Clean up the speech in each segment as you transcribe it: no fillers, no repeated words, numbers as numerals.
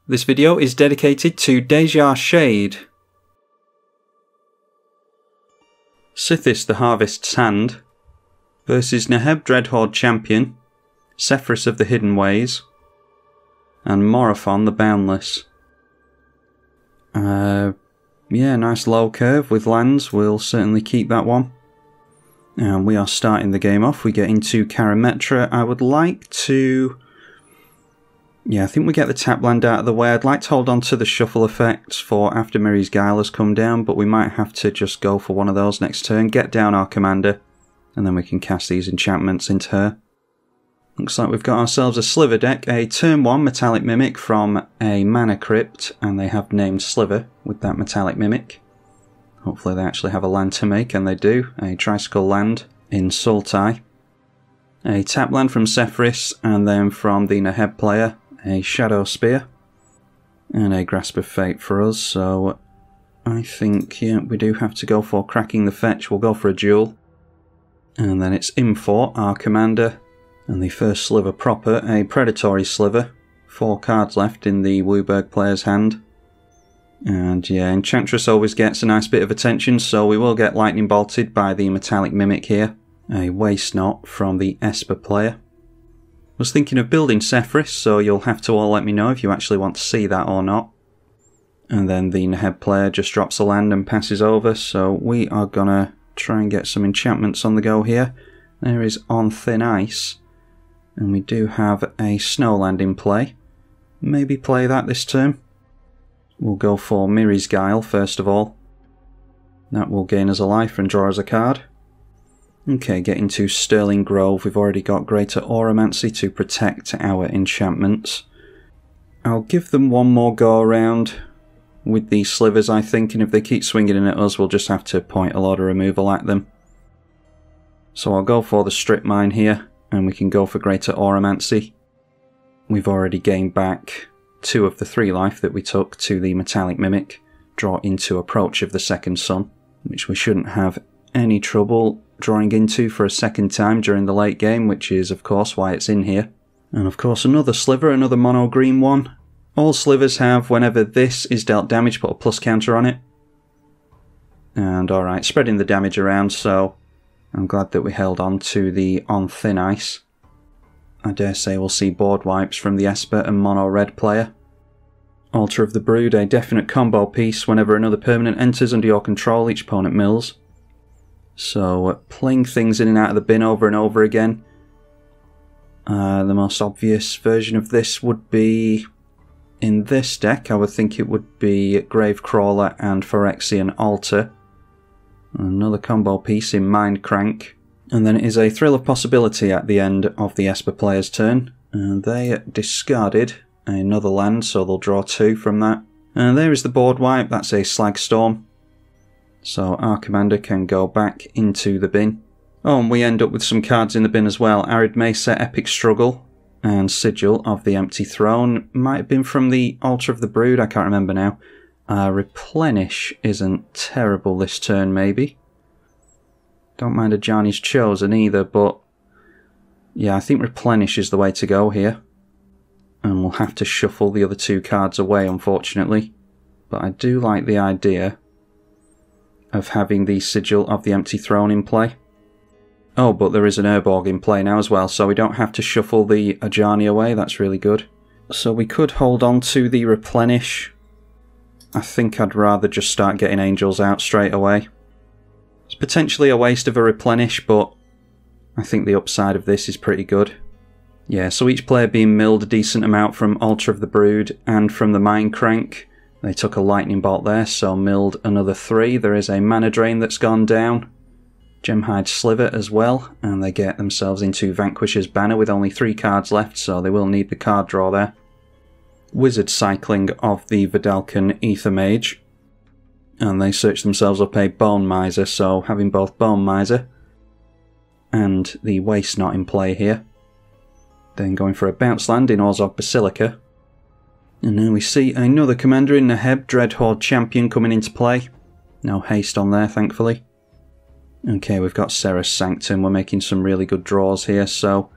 This video is dedicated to Deja Shade. Sythis the Harvest's Hand versus Neheb Dreadhorde Champion, Sefris of the Hidden Ways, and Morophon the Boundless. Yeah, nice low curve with lands, we'll certainly keep that one. And we are starting the game off, we get into Karametra. I would like to... yeah, I think we get the tap land out of the way. I'd like to hold on to the shuffle effects for after Miri's Guile has come down, but we might have to just go for one of those next turn, get down our commander, and then we can cast these enchantments into her. Looks like we've got ourselves a Sliver deck, a turn 1 Metallic Mimic from a Mana Crypt, and they have named Sliver with that Metallic Mimic. Hopefully they actually have a land to make, and they do. A Tricycle land in Sultai. A tap land from Sefris, and then from the Neheb player, a Shadow Spear. And a Grasp of Fate for us, so I think yeah, we do have to go for cracking the fetch. We'll go for a duel. And then it's Import, our commander. And the first Sliver proper, a Predatory Sliver. 4 cards left in the Wooburg player's hand. And yeah, Enchantress always gets a nice bit of attention, so we will get Lightning Bolted by the Metallic Mimic here. A Waste Knot from the Esper player. Was thinking of building Sefris, so you'll have to all let me know if you actually want to see that or not. And then the Neheb player just drops a land and passes over, so we are gonna try and get some enchantments on the go here. There is On Thin Ice. And we do have a Snowland in play. Maybe play that this turn. We'll go for Miri's Guile first of all. That will gain us a life and draw us a card. Okay, getting to Sterling Grove. We've already got Greater Auramancy to protect our enchantments. I'll give them one more go around with these slivers, I think, and if they keep swinging in at us, we'll just have to point a lot of removal at them. So I'll go for the Strip Mine here. And we can go for Greater Auramancy. We've already gained back 2 of the 3 life that we took to the Metallic Mimic. Draw into Approach of the Second Sun, which we shouldn't have any trouble drawing into for a second time during the late game, which is of course why it's in here. And of course another Sliver, another mono green one. All slivers have, whenever this is dealt damage, put a plus counter on it. And alright, spreading the damage around, so I'm glad that we held on to the On Thin Ice. I dare say we'll see board wipes from the Esper and mono red player. Altar of the Brood, a definite combo piece. Whenever another permanent enters under your control, each opponent mills. So playing things in and out of the bin over and over again. The most obvious version of this would be in this deck. I would think it would be Gravecrawler and Phyrexian Altar. Another combo piece in Mind Crank. And then it is a Thrill of Possibility at the end of the Esper player's turn. And they discarded another land, so they'll draw 2 from that. And there is the board wipe, that's a Slag Storm. So our commander can go back into the bin. Oh, and we end up with some cards in the bin as well. Arid Mesa, Epic Struggle, and Sigil of the Empty Throne. Might have been from the Altar of the Brood, I can't remember now. Replenish isn't terrible this turn, maybe. Don't mind Ajani's Chosen either, but yeah, I think Replenish is the way to go here. And we'll have to shuffle the other 2 cards away, unfortunately. But I do like the idea of having the Sigil of the Empty Throne in play. Oh, but there is an Urborg in play now as well, so we don't have to shuffle the Ajani away, that's really good. So we could hold on to the Replenish. I think I'd rather just start getting Angels out straight away. It's potentially a waste of a Replenish, but I think the upside of this is pretty good. Yeah, so each player being milled a decent amount from Altar of the Brood and from the Mind Crank. They took a Lightning Bolt there, so milled another 3. There is a Mana Drain that's gone down. Gemhide Sliver as well, and they get themselves into Vanquisher's Banner with only 3 cards left, so they will need the card draw there. Wizard cycling of the Vidalcan Ether Mage. And they search themselves up a Bone Miser, so having both Bone Miser and the Waste Knot in play here. Then going for a bounce land in Orzhov Basilica. And now we see another commander in Neheb Dreadhorde Champion coming into play. No haste on there, thankfully. Okay, we've got Serra's Sanctum. We're making some really good draws here, so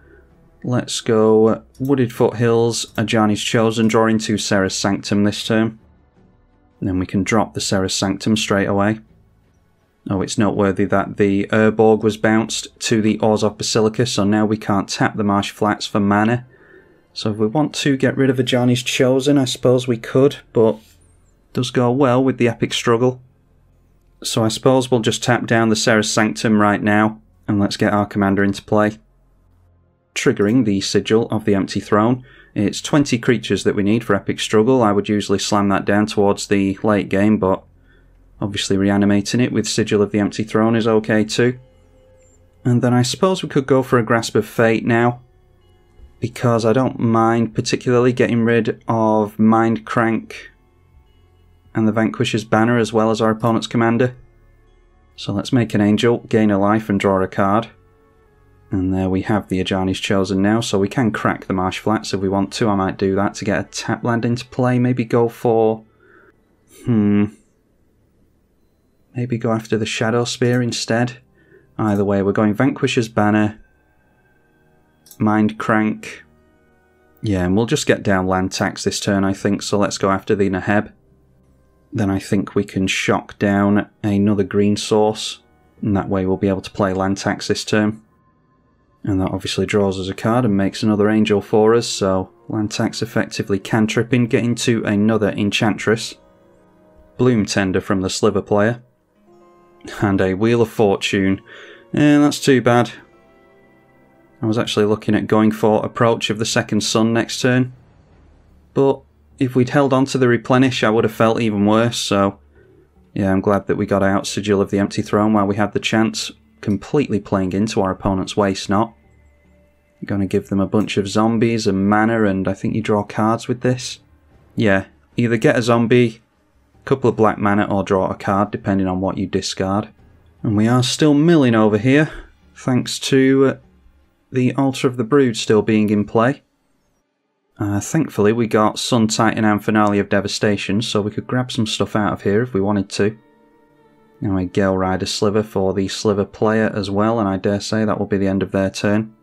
Let's go Wooded Foothills, Ajani's Chosen, draw into Serra's Sanctum this turn. And then we can drop the Serra's Sanctum straight away. Oh, it's noteworthy that the Urborg was bounced to the Orzhov Basilica, so now we can't tap the Marsh Flats for mana. So if we want to get rid of Ajani's Chosen, I suppose we could, but it does go well with the Epic Struggle. So I suppose we'll just tap down the Serra's Sanctum right now, and let's get our commander into play. Triggering the Sigil of the Empty Throne. It's 20 creatures that we need for Epic Struggle. I would usually slam that down towards the late game, but obviously reanimating it with Sigil of the Empty Throne is okay too. And then I suppose we could go for a Grasp of Fate now, because I don't mind particularly getting rid of Mind Crank and the Vanquisher's Banner as well as our opponent's commander. So let's make an Angel, gain a life and draw a card. And there we have the Ajani's Chosen now, so we can crack the Marsh Flats if we want to. I might do that to get a tap land into play. Maybe go for... maybe go after the Shadow Spear instead. Either way, we're going Vanquisher's Banner, Mind Crank. Yeah, and we'll just get down land tax this turn, I think, so let's go after the Naheb. Then I think we can shock down another green source, and that way we'll be able to play land tax this turn. And that obviously draws us a card and makes another Angel for us, so land tax effectively cantripping, get into another Enchantress. Bloom Tender from the Sliver player. And a Wheel of Fortune. And that's too bad. I was actually looking at going for Approach of the Second Sun next turn. But if we'd held on to the Replenish, I would have felt even worse, so... yeah, I'm glad that we got out Sigil of the Empty Throne while we had the chance, completely playing into our opponent's Waste Not. Going to give them a bunch of zombies and mana, and I think you draw cards with this. Yeah, either get a zombie, a couple of black mana, or draw a card, depending on what you discard. And we are still milling over here, thanks to the Altar of the Brood still being in play. Thankfully we got Sun Titan and Finale of Devastation, so we could grab some stuff out of here if we wanted to. Now a Gale Rider Sliver for the Sliver player as well, and I dare say that will be the end of their turn.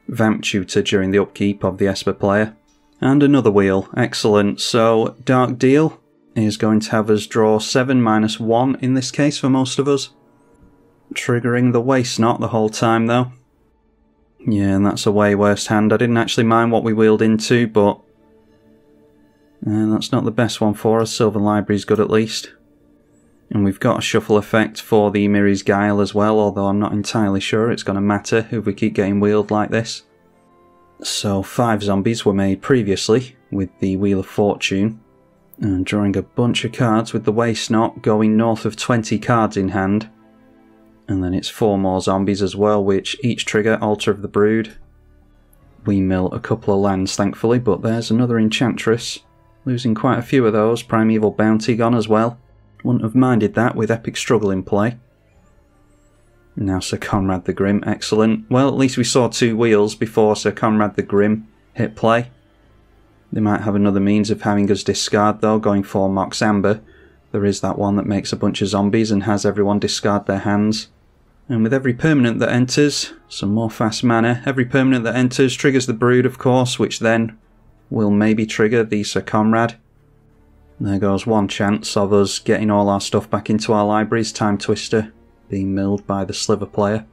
Vamp Tutor during the upkeep of the Esper player. And another wheel, excellent. So Dark Deal is going to have us draw 7-1 in this case for most of us. Triggering the Waste Not the whole time though. Yeah, and that's a way worse hand. I didn't actually mind what we wheeled into, but that's not the best one for us. Sylvan Library's good at least. And we've got a shuffle effect for the Miri's Guile as well, although I'm not entirely sure it's going to matter if we keep getting wheeled like this. So 5 zombies were made previously with the Wheel of Fortune. And drawing a bunch of cards with the Waste Not, going north of 20 cards in hand. And then it's 4 more zombies as well, which each trigger Altar of the Brood. We mill a couple of lands thankfully, but there's another Enchantress. Losing quite a few of those, Primeval Bounty gone as well. Wouldn't have minded that with Epic Struggle in play. Now Sir Conrad the Grim, excellent. Well, at least we saw 2 wheels before Sir Conrad the Grim hit play. They might have another means of having us discard though, going for Mox Amber. There is that one that makes a bunch of zombies and has everyone discard their hands. And with every permanent that enters, some more fast mana, every permanent that enters triggers the Brood of course, which then will maybe trigger the Sir Conrad. There goes one chance of us getting all our stuff back into our libraries. Time Twister being milled by the Sliver player.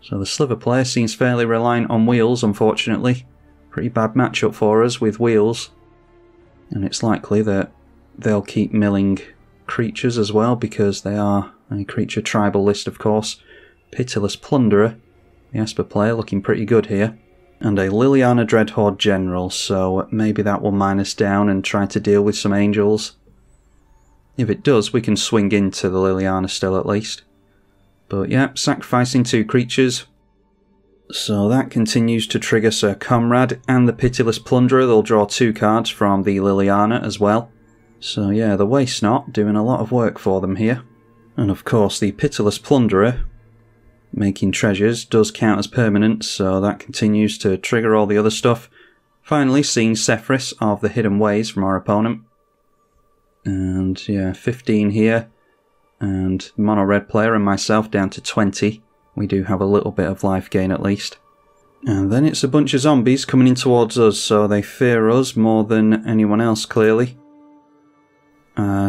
So the Sliver player seems fairly reliant on wheels, unfortunately. Pretty bad matchup for us with wheels. And it's likely that they'll keep milling creatures as well, because they are a creature tribal list of course. Pitiless Plunderer, the Esper player, looking pretty good here. And a Liliana Dreadhorde General, so maybe that will mine us down and try to deal with some angels. If it does, we can swing into the Liliana still at least. But yeah, sacrificing 2 creatures. So that continues to trigger Sir Conrad and the Pitiless Plunderer. They'll draw 2 cards from the Liliana as well. So yeah, the Waste Not doing a lot of work for them here. And of course the Pitiless Plunderer, making treasures, does count as permanent, so that continues to trigger all the other stuff. Finally seeing Sefris of the Hidden Ways from our opponent. And yeah, 15 here. And Mono Red player and myself down to 20. We do have a little bit of life gain at least. And then it's a bunch of zombies coming in towards us, so they fear us more than anyone else, clearly.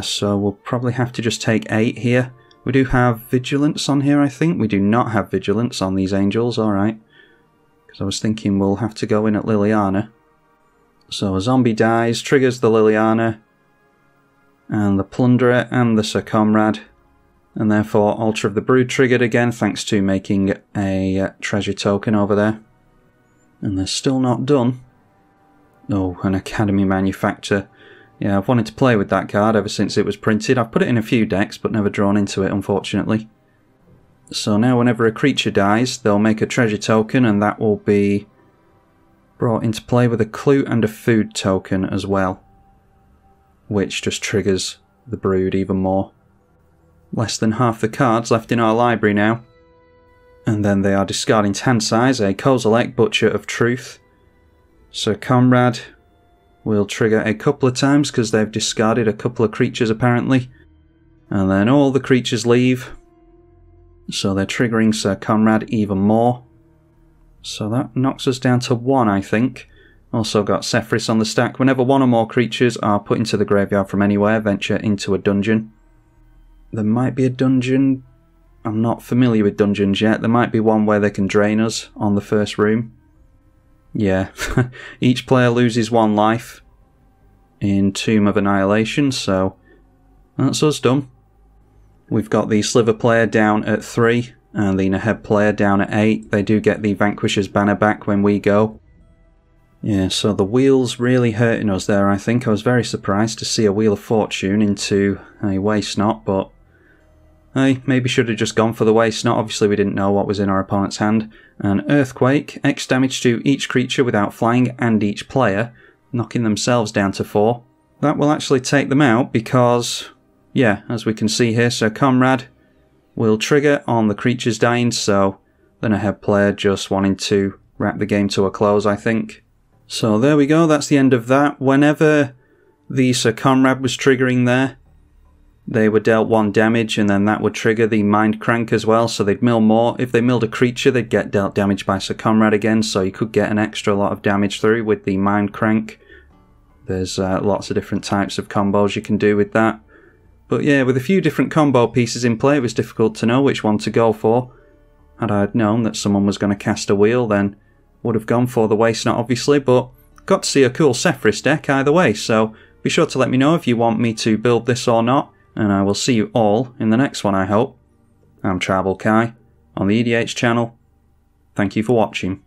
So we'll probably have to just take 8 here. We do have Vigilance on here, I think. We do not have Vigilance on these angels, alright. Because I was thinking we'll have to go in at Liliana. So a zombie dies, triggers the Liliana, and the Plunderer, and the Sir Comrade. And therefore Altar of the Brood triggered again, thanks to making a treasure token over there. And they're still not done. Oh, an Academy Manufactor. Yeah, I've wanted to play with that card ever since it was printed. I've put it in a few decks, but never drawn into it, unfortunately. So now whenever a creature dies, they'll make a treasure token, and that will be brought into play with a clue and a food token as well, which just triggers the Brood even more. Less than half the cards left in our library now. And then they are discarding to hand size a Kozilek, Butcher of Truth. Sir Comrade will trigger a couple of times because they've discarded a couple of creatures apparently. And then all the creatures leave. So they're triggering Sir Comrade even more. So that knocks us down to 1, I think. Also got Sefris on the stack. Whenever 1 or more creatures are put into the graveyard from anywhere, venture into a dungeon. There might be a dungeon. I'm not familiar with dungeons yet. There might be one where they can drain us on the first room. Yeah, each player loses 1 life in Tomb of Annihilation, so that's us done. We've got the Sliver player down at 3 and the Naheb player down at 8. They do get the Vanquisher's banner back when we go. Yeah, so the wheel's really hurting us there, I think. I was very surprised to see a Wheel of Fortune into a Waste Not, but I maybe should have just gone for the Waste Not. Obviously we didn't know what was in our opponent's hand. An Earthquake, X damage to each creature without flying and each player, knocking themselves down to 4. That will actually take them out because, yeah, as we can see here, Sir Comrade will trigger on the creatures dying, so the Naheb player just wanting to wrap the game to a close, I think. So there we go, that's the end of that. Whenever the Sir Comrade was triggering there, they were dealt 1 damage, and then that would trigger the Mind Crank as well, so they'd mill more. If they milled a creature, they'd get dealt damage by Sir Comrade again, so you could get an extra lot of damage through with the Mind Crank. There's lots of different types of combos you can do with that. But yeah, with a few different combo pieces in play, it was difficult to know which one to go for. Had I known that someone was going to cast a wheel, then would have gone for the Waste Not, obviously, but got to see a cool Sefris deck either way, so be sure to let me know if you want me to build this or not. And I will see you all in the next one, I hope. I'm tribalkai on the EDH channel. Thank you for watching.